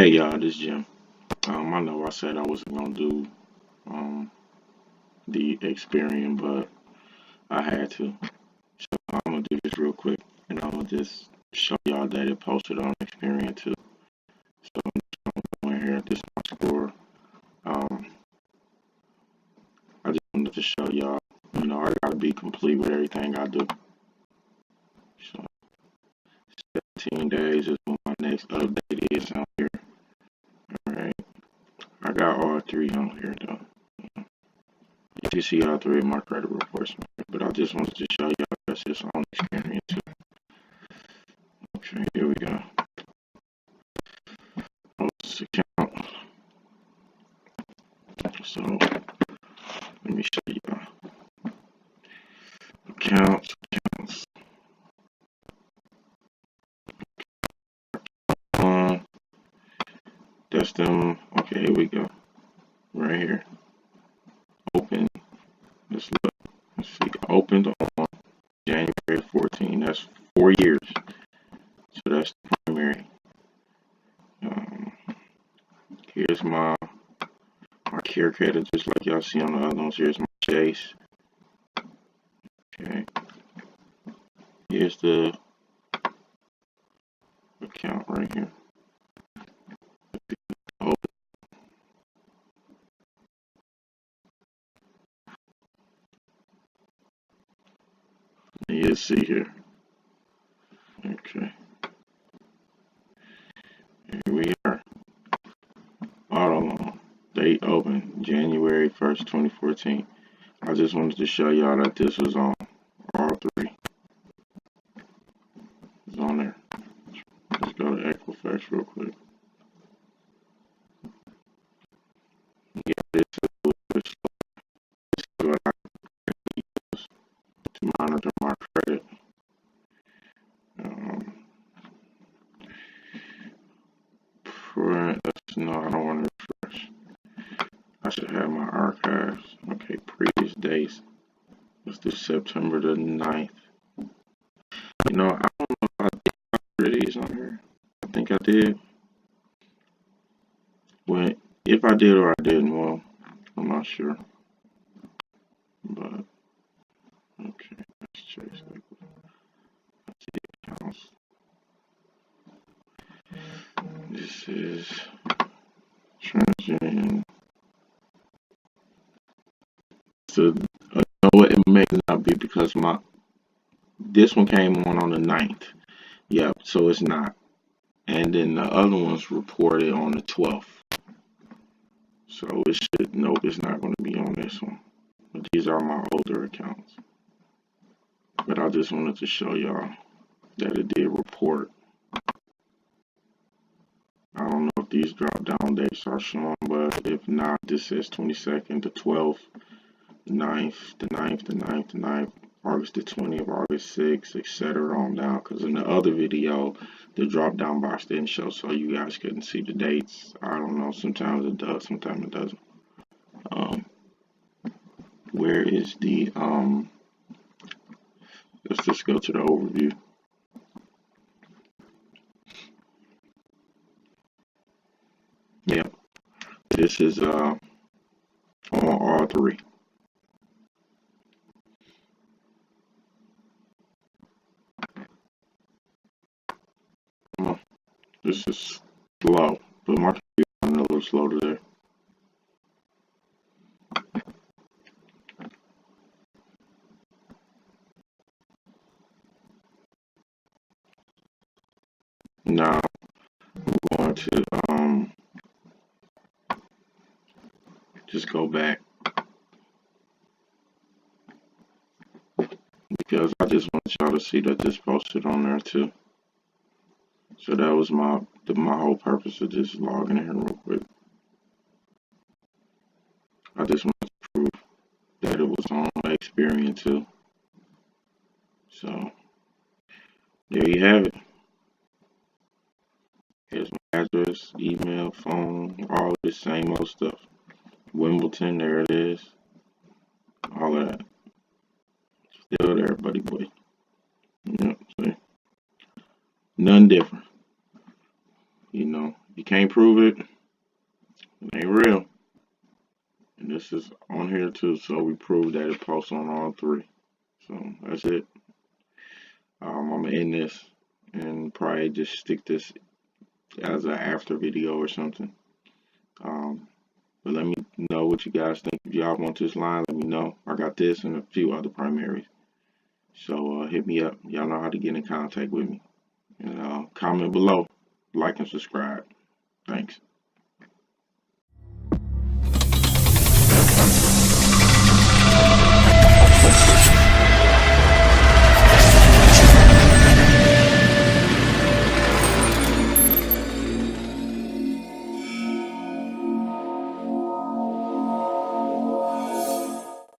Hey y'all, this Jim. I know I said I wasn't gonna do um the Experian, but I had to. So I'm gonna do this real quick, and I'm gonna just show y'all that it posted on Experian too. So I'm just going here. This is my score. Um, I just wanted to show y'all. I gotta be complete with everything I do. So 17 days is when my next update is on here. All right, I got all three on here though. You can see all three of my credit reports, but I just wanted to show y'all that's just on Experian too. Okay, here we go. This account. So let me show you accounts. That's them. Okay, here we go. Right here. Open. Let's look. Let's see. Opened on January 14. That's 4 years. So that's the primary. Here's my care credit, just like y'all see on the other ones. Here's my Chase. Okay. Here's the account right here. You see here. Okay. Here we are. Auto loan. Date open January 1st, 2014. I just wanted to show y'all that this was on all three. It's on there. Let's go to Equifax real quick. Yeah, this is what I use to monitor my credit. No, I don't want to refresh. I should have my archives. Okay, previous dates. Let's do September the 9th. I don't know if I did these on here. I think I did. If I did or I didn't, well, I'm not sure. But okay, let's check. Let's see accounts. This is TransUnion. So no, it may not be because this one came on the 9th. Yeah, so it's not. And then the other one's reported on the 12th. So it should, nope, it's not going to be on this one. But these are my older accounts. But I just wanted to show y'all that it did report. I don't know if these drop down dates are shown, but if not, this says 22nd, the 12th, 9th, the 9th, the 9th, the 9th, August the 20th, August 6th, etc. on down. Because in the other video, the drop down box didn't show, so you guys couldn't see the dates. I don't know, sometimes it does, sometimes it doesn't. Where is the, let's just go to the overview. Yep, this is on all three. This is slow, but my computer is a little slow today. Now we're going to just go back because I just want y'all to see that this posted on there too. So that was my whole purpose of just logging in here real quick. I just wanted to prove that it was on Experian too. So there you have it. Here's my address, email, phone, all the same old stuff. Wimbledon, there it is. All of that. Still there, buddy boy. Yep, see? None different. You can't prove it, it ain't real. And this is on here too, so we prove that it posts on all three. So that's it. I'm gonna end this and probably just stick this as an after video or something. But let me know what you guys think. If y'all want this line, let me know. I got this and a few other primaries. So hit me up. Y'all know how to get in contact with me. And comment below, like and subscribe. Thanks.